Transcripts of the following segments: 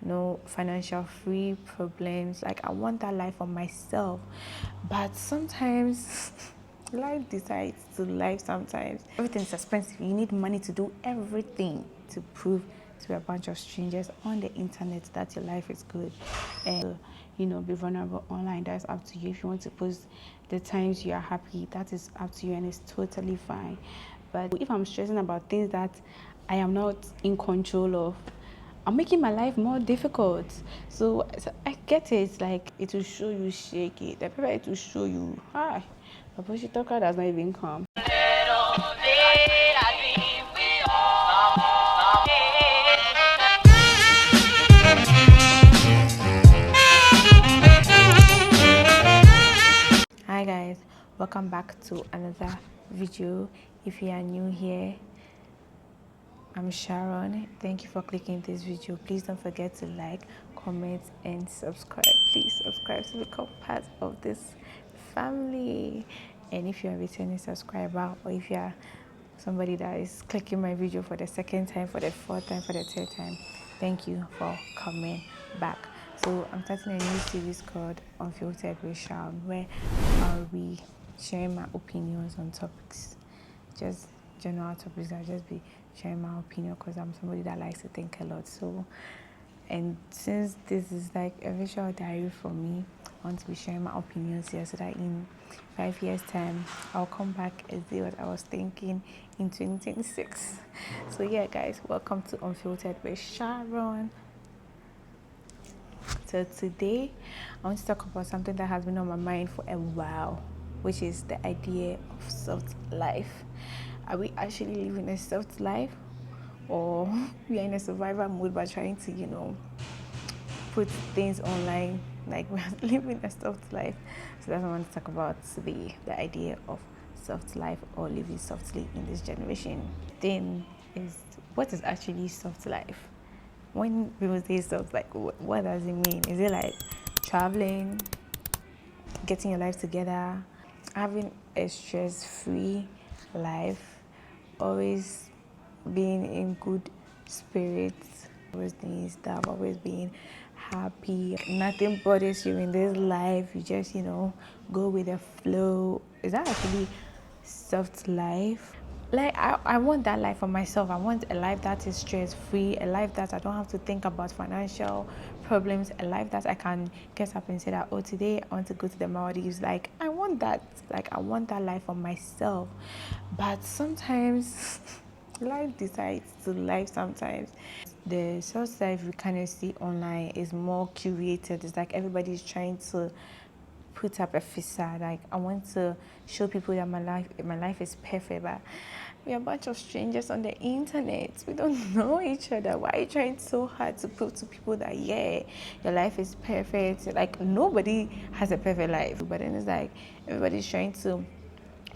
no financial free problems. Like I want that life for myself, but sometimes life decides to life. Sometimes everything's expensive. You need money to do everything to prove to a bunch of strangers on the internet that your life is good, and be vulnerable online. That's up to you. If you want to post the times you are happy, that is up to you, and it's totally fine. But if I'm stressing about things that I am not in control of, I'm making my life more difficult. So I get it. Like it will show you shake it. The paper it will show you. Hi, but Talker does not even come. Hi guys, welcome back to another video. If you are new here, I'm Sharon. Thank you for clicking this video. Please don't forget to like, comment, and subscribe. Please subscribe to become part of this family. And if you're a returning subscriber, or if you're somebody that is clicking my video for the second time, for the fourth time, for the third time, thank you for coming back. So I'm starting a new series called Unfiltered with Sharon, where I'll be sharing my opinions on topics, just general topics. I'll just be sharing my opinion because I'm somebody that likes to think a lot. So, and since this is like a visual diary for me, I want to be sharing my opinions here so that in 5 years time I'll come back and see what I was thinking in 2026. So yeah guys, welcome to Unfiltered with Sharon. So today I want to talk about something that has been on my mind for a while, which is the idea of soft life. Are we actually living a soft life, or we are in a survival mode by trying to put things online like we're living a soft life? So that's what I want to talk about today, the idea of soft life or living softly in this generation. Then is, what is actually soft life? When people say soft, like what does it mean? Is it like traveling, getting your life together, having a stress-free life, always being in good spirits, always doing stuff, always being happy, nothing bothers you in this life, you just go with the flow? Is that actually soft life? Like I want that life for myself. I want a life that is stress-free, a life that I don't have to think about financial problems, a life that I can get up and say that, oh, today I want to go to the Maldives. Like I want that. Like I want that life for myself. But sometimes life decides to life. Sometimes the soft life we kind of see online is more curated. It's like everybody's trying to put up a facade. Like I want to show people that my life is perfect, but we're a bunch of strangers on the internet. We don't know each other. Why are you trying so hard to prove to people that your life is perfect? Like nobody has a perfect life, but then it's like everybody's trying to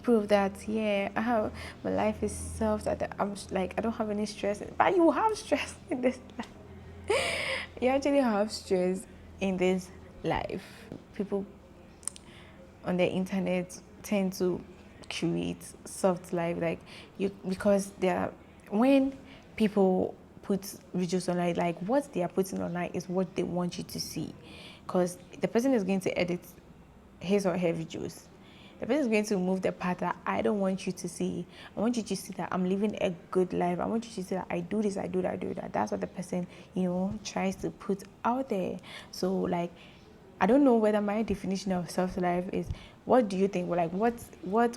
prove that my life is soft, that I'm like I don't have any stress. But you have stress in this life. You actually have stress in this life. People on the internet tend to create soft life, like because when people put videos online, like what they are putting online is what they want you to see, because the person is going to edit his or her videos. The person is going to move the part that I don't want you to see. I want you to see that I'm living a good life. I want you to see that I do this, I do that, I do that. That's what the person tries to put out there. So like I don't know whether my definition of soft life is, what do you think? Like what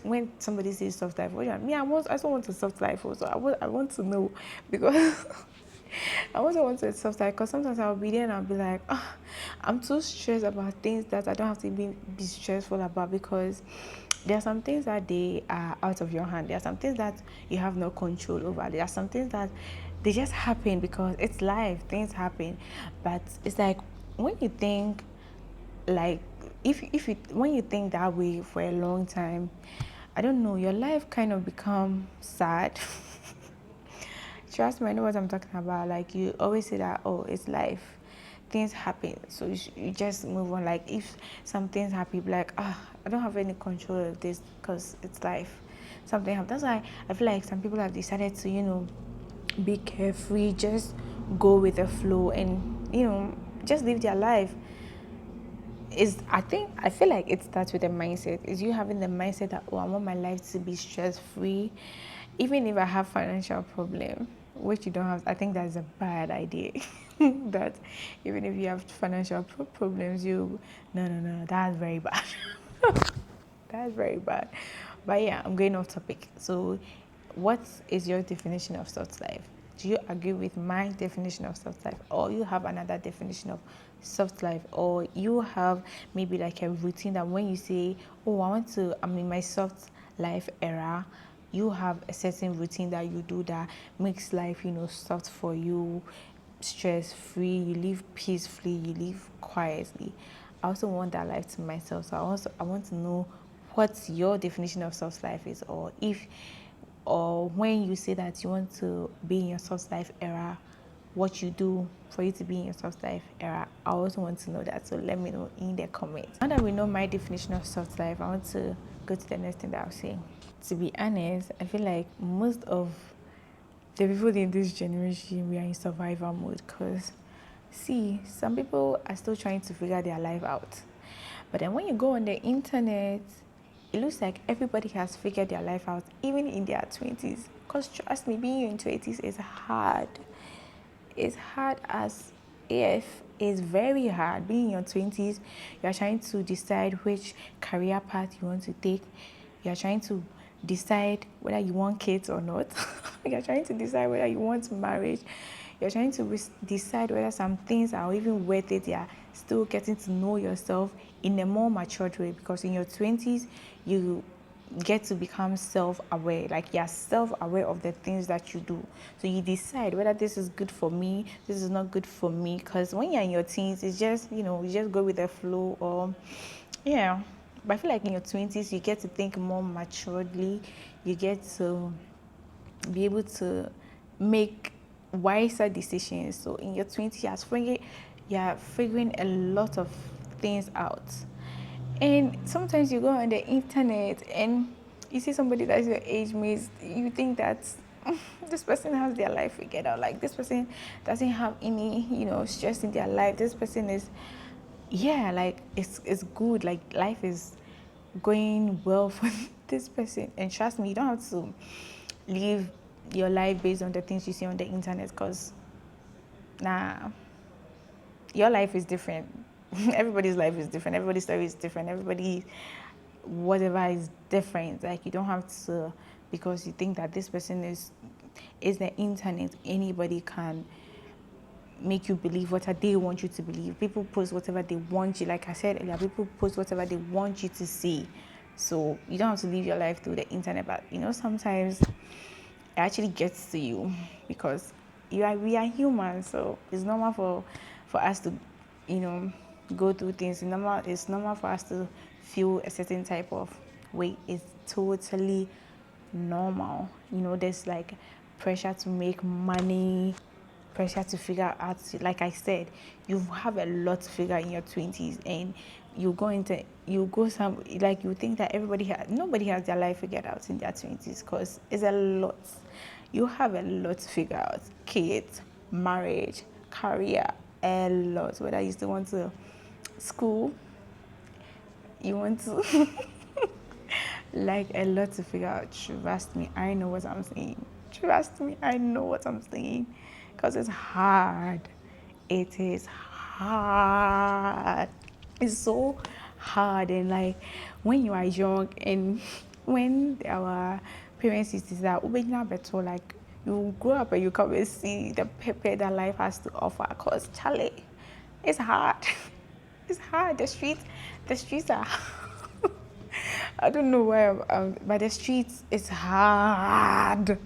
when somebody says soft life, what do you mean? I also want a soft life also. I want to know, because I also want a soft life, because sometimes I'll be there and I'll be like, I'm too stressed about things that I don't have to be stressful about, because there are some things that they are out of your hand. There are some things that you have no control over. There are some things that they just happen because it's life. Things happen. But it's like when you think, like when you think that way for a long time, I don't know, your life kind of become sad. Trust me, I know what I'm talking about. Like you always say that, oh, it's life, things happen, so you just move on. Like if some things happen, be like, I don't have any control of this because it's life. Something happens. That's why I feel like some people have decided to be carefree, just go with the flow, and just live their life. I feel like it starts with a mindset. Is you having the mindset that, oh, I want my life to be stress free, even if I have financial problem, which you don't have. I think that's a bad idea. That even if you have financial problems, no, that's very bad. That's very bad. But yeah, I'm going off topic. So, what is your definition of soft life? Do you agree with my definition of soft life, or you have another definition of soft life, or you have maybe like a routine that when you say, oh, I'm in my soft life era, you have a certain routine that you do that makes life, soft for you, stress free, you live peacefully, you live quietly. I also want that life to myself. So I want to know what your definition of soft life is, or when you say that you want to be in your soft life era, what you do for you to be in your soft life era. I also want to know that. So let me know in the comments. Now that we know my definition of soft life, I want to go to the next thing that I'll say. To be honest, I feel like most of the people in this generation, we are in survival mode, because see, some people are still trying to figure their life out. But then when you go on the internet, it looks like everybody has figured their life out, even in their 20s. Because trust me, being in your 20s is hard. It's hard as if. It's very hard. Being in your 20s, you're trying to decide which career path you want to take. You're trying to decide whether you want kids or not. You're trying to decide whether you want marriage. You're trying to decide whether some things are even worth it. You're still getting to know yourself in a more matured way, because in your 20s, you get to become self-aware. Like, you're self-aware of the things that you do. So you decide whether this is good for me, this is not good for me. Because when you're in your teens, it's just, you just go with the flow, or yeah. But I feel like in your 20s, you get to think more maturely. You get to be able to make wiser decisions. So in your 20s, you're figuring a lot of things out. And sometimes you go on the internet and you see somebody that's your age mate, you think that this person has their life figured out. Like, this person doesn't have any, stress in their life. This person is, yeah, like, it's good. Like, life is going well for this person. And trust me, you don't have to live your life based on the things you see on the internet, because your life is different. Everybody's life is different. Everybody's story is different. Everybody, whatever is different. Like, you don't have to, because you think that this person is the internet, anybody can make you believe what they want you to believe. People post whatever they want you. Like I said earlier, people post whatever they want you to see. So you don't have to live your life through the internet. But sometimes it actually gets to you, because we are humans. So it's normal for us to go through things. It's normal for us to feel a certain type of way. It's totally normal. There's like pressure to make money, pressure to figure out. Like I said, you have a lot to figure in your 20s, and you think that nobody has their life figured out in their 20s, because it's a lot. You have a lot to figure out: kids, marriage, career, a lot. Whether you still want to school, you want to like, a lot to figure out. Trust me, I know what I'm saying. Because it's hard. It is hard. It's so hard. And like, when you are young, and when our parents used to say that, like, you grow up and you come and see the pepper that life has to offer. Because Charlie, it's hard. It's hard. The streets are I don't know why, but the streets, it's hard.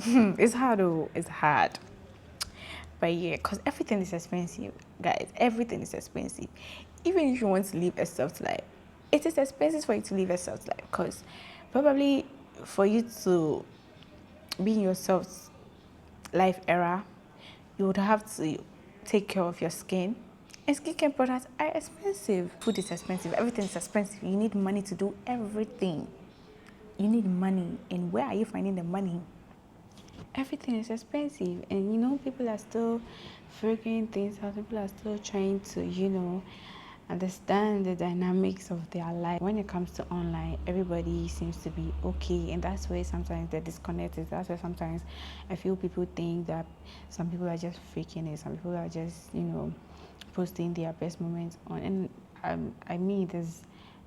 It's hard, oh, it's hard. But yeah, because everything is expensive, guys. Everything is expensive. Even if you want to live a soft life, it is expensive for you to live a soft life, because probably for you to be in your soft life era, you would have to take care of your skin. And skincare products are expensive. Food is expensive. Everything is expensive. You need money to do everything. You need money. And where are you finding the money? everything is expensive, and people are still figuring things out. People are still trying to understand the dynamics of their life. When it comes to online, everybody seems to be okay, and that's where sometimes the disconnect is. That's where sometimes I feel people think that some people are just faking it, some people are just posting their best moments on. And I mean, there's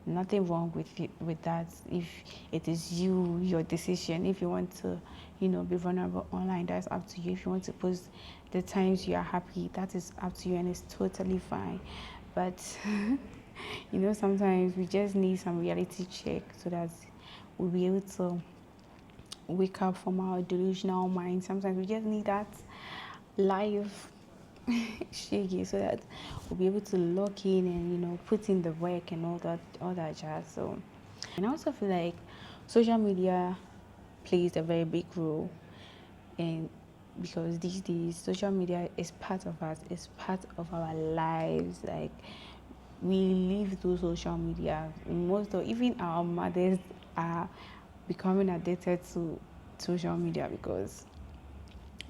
nothing wrong with it, with that. If it is your decision, if you want to be vulnerable online, that's up to you. If you want to post the times you are happy, that is up to you, and it's totally fine. But sometimes we just need some reality check so that we'll be able to wake up from our delusional mind. Sometimes we just need that live shaggy so that we'll be able to lock in and put in the work and all that jazz. So, and I also feel like social media plays a very big role in, because these days social media is part of us, it's part of our lives. Like, we live through social media. Most of, even our mothers are becoming addicted to social media, because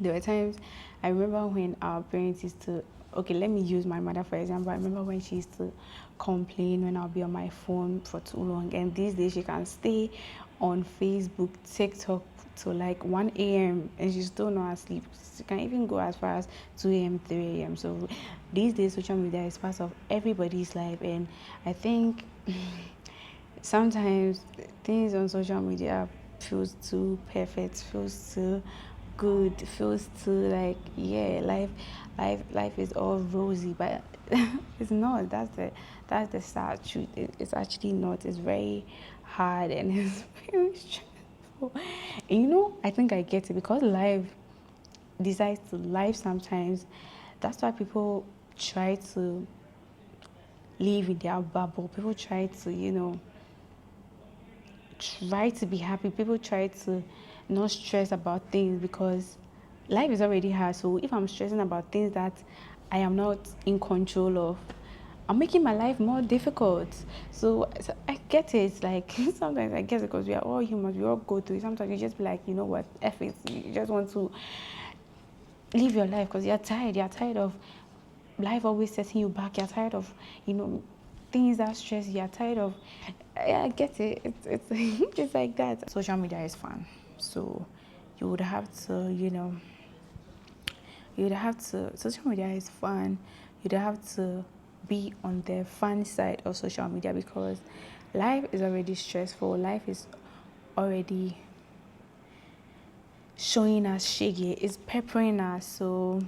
there were times, I remember when our parents used to, okay, let me use my mother for example. I remember when she used to complain when I'll be on my phone for too long, and these days she can stay on Facebook, TikTok to like 1 a.m. and she's still not asleep. She can even go as far as 2 a.m., 3 a.m. So these days social media is part of everybody's life, and I think sometimes things on social media feels too perfect, feels too good, feels too like, yeah, life is all rosy, but it's not. That's the sad truth. It's actually not. It's very hard, and it's very stressful. And I think I get it, because life decides to life sometimes. That's why people try to live in their bubble. People try to be happy. People try to not stress about things, because life is already hard. So if I'm stressing about things that I am not in control of, I'm making my life more difficult. So I get it. Like, sometimes I guess because we are all humans, we all go through it. Sometimes you just be like, you know what, F it. You just want to live your life because you're tired. You're tired of life always setting you back. You're tired of, things that stress you. You're tired of. I get it. It's it's like that. Social media is fun, so you would have to, Social media is fun. You'd have to be on the fun side of social media, because life is already stressful. Life is already showing us shaggy, it's peppering us. So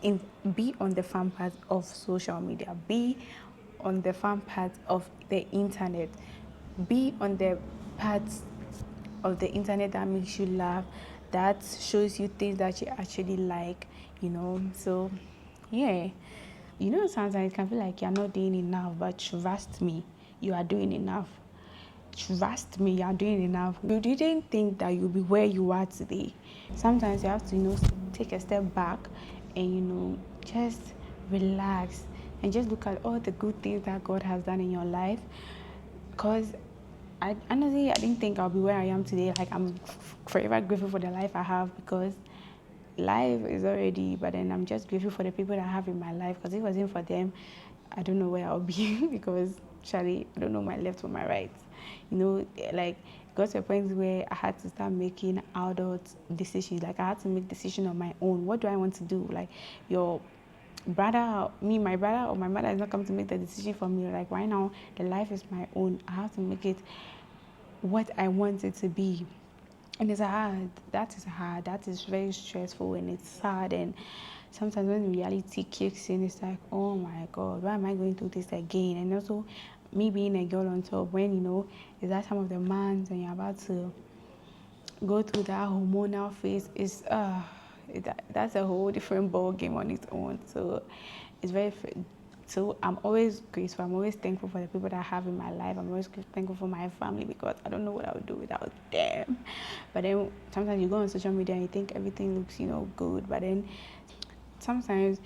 in be on the fun part of social media, be on the fun part of the internet, be on the parts of the internet that makes you laugh, that shows you things that you actually like. So yeah, sometimes it can feel like you're not doing enough, but trust me, you are doing enough. Trust me, you're doing enough. You didn't think that you'll be where you are today. Sometimes you have to, take a step back and, just relax and just look at all the good things that God has done in your life. Because I honestly, I didn't think I'll be where I am today. Like, I'm forever grateful for the life I have, because life is already, but then I'm just grateful for the people that I have in my life, because if it wasn't for them, I don't know where I'll be because Charlie, I don't know my left from my right. Like, got to a point where I had to start making adult decisions. Like, I had to make decisions on my own. What do I want to do? Like, your brother, my brother or my mother is not coming to make the decision for me. Like, right now, the life is my own. I have to make it what I want it to be. And it's hard. That is hard. That is very stressful, and it's sad. And sometimes when reality kicks in, it's like, oh my God, why am I going through this again? And also, me being a girl on top, when is that time of the month and you're about to go through that hormonal phase, is that's a whole different ball game on its own. So it's very. So I'm always grateful. I'm always thankful for the people that I have in my life. I'm always thankful for my family, because I don't know what I would do without them. But then sometimes you go on social media and you think everything looks, good. But then sometimes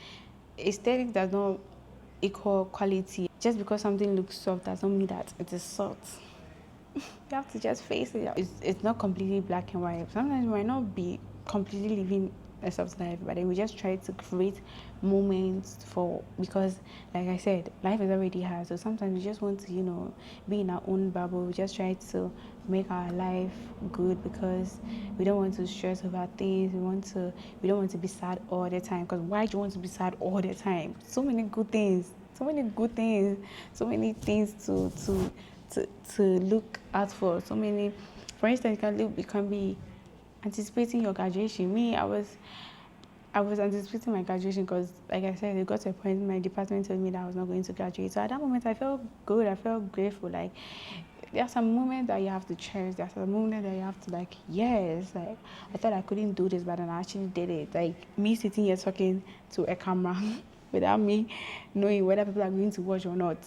aesthetic does not equal quality. Just because something looks soft does not mean that it is soft. you have to just face it. It's not completely black and white. Sometimes we might not be completely living a soft life, but then we just try to create moments for, because like I said, life is already hard. So sometimes we just want to, be in our own bubble. We just try to make our life good because we don't want to stress over things. We don't want to be sad all the time. Because why do you want to be sad all the time? So many good things, so many good things, so many things to look out for. So many, for instance, you can be anticipating your graduation. Me, I was anticipating my graduation because, like I said, it got to a point my department told me that I was not going to graduate. So at that moment, I felt good. I felt grateful. Like, there are some moments that you have to cherish. There are some moments that you have to, like, yes, like, I thought I couldn't do this, but then I actually did it. Like, me sitting here talking to a camera without me knowing whether people are going to watch or not.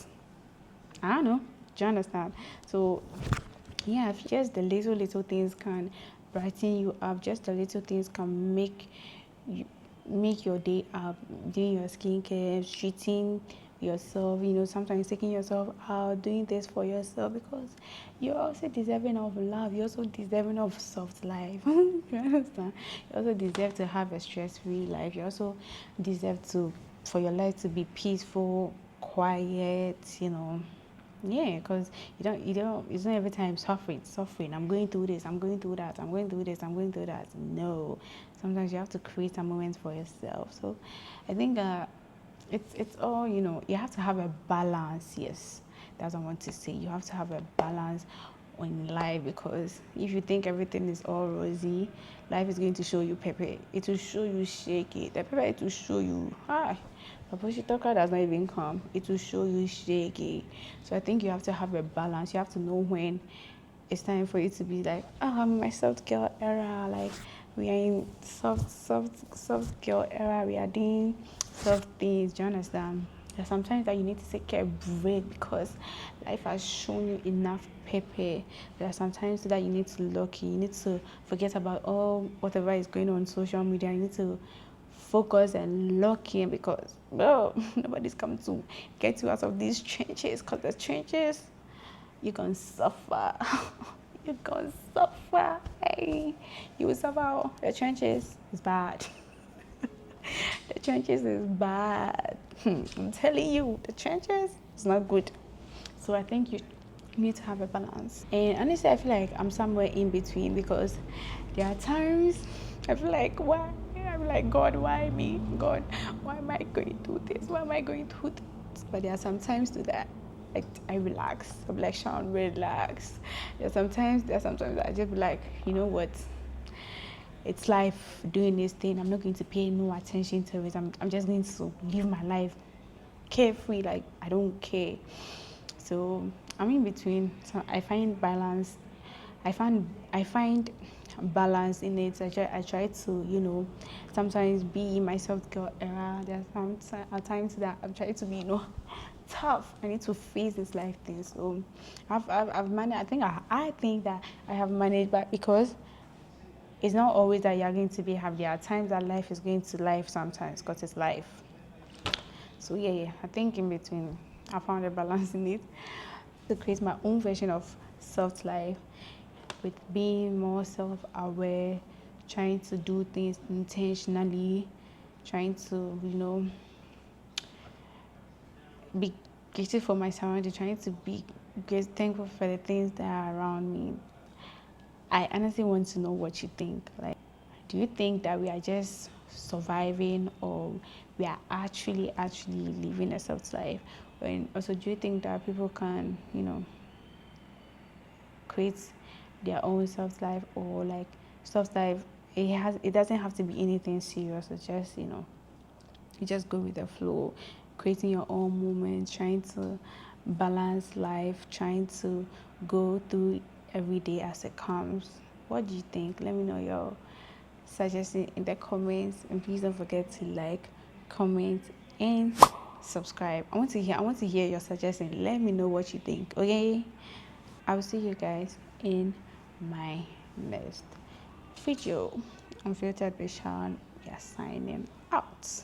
I don't know. Do you understand? So yeah, just the little things can brighten you up. Just the little things can you make your day up. Doing your skincare, treating yourself, sometimes taking yourself out, doing this for yourself, because you're also deserving of love. You're also deserving of soft life. You understand? You also deserve to have a stress-free life. You also deserve for your life to be peaceful, quiet. Yeah, because it's not every time suffering. I'm going through this, I'm going through that, I'm going through this, I'm going through that. No, sometimes you have to create a moment for yourself. So I think it's all, you have to have a balance. Yes, that's what I want to say. You have to have a balance in life, because if you think everything is all rosy, life is going to show you pepper. It will show you shaky. The pepper, it will show you hi. Paposhitoka does not even come. It will show you shaky. So I think you have to have a balance. You have to know when it's time for you to be like, I'm in my soft girl era. Like, we are in soft girl era. We are doing soft things. Do you understand? There's sometimes that you need to take a break because life has shown you enough pepper. There are sometimes that you need to look. You need to forget about all whatever is going on social media. You need to focus and lock in, because nobody's come to get you out of these trenches, because the trenches, you can suffer. You can suffer. Hey, you will suffer. The trenches is bad. The trenches is bad. I'm telling you, the trenches is not good. So I think you need to have a balance. And honestly, I feel like I'm somewhere in between, because there are times I feel like, why? I'm like, God, why me? God, why am I going through this? Why am I going through this? But there are some times to that, like, I relax. I'm like, Sharon, relax. There are sometimes I just be like, you know what? It's life doing this thing. I'm not going to pay no attention to it. I'm just going to live my life carefree, like I don't care. So I'm in between. So I find balance. I find balance in it. I try to, sometimes be in my soft girl era. There are times that I'm trying to be, tough. I need to face this life thing. So I've managed. I think that I have managed, but because it's not always that you're going to be happy. There are times that life is going to life sometimes, because it's life. So yeah, I think in between, I found a balance in it to create my own version of soft life, with being more self-aware, trying to do things intentionally, trying to, be grateful for my surroundings, trying to be thankful for the things that are around me. I honestly want to know what you think. Like, do you think that we are just surviving, or we are actually living a soft life? And also, do you think that people can, create their own soft life, or like soft life? It doesn't have to be anything serious. It's just, you just go with the flow, creating your own moments, trying to balance life, trying to go through every day as it comes. What do you think? Let me know your suggestion in the comments, and please don't forget to like, comment, and subscribe. I want to hear your suggestion. Let me know what you think. Okay, I will see you guys in my next video. Unfiltered with Sharon. We are signing out.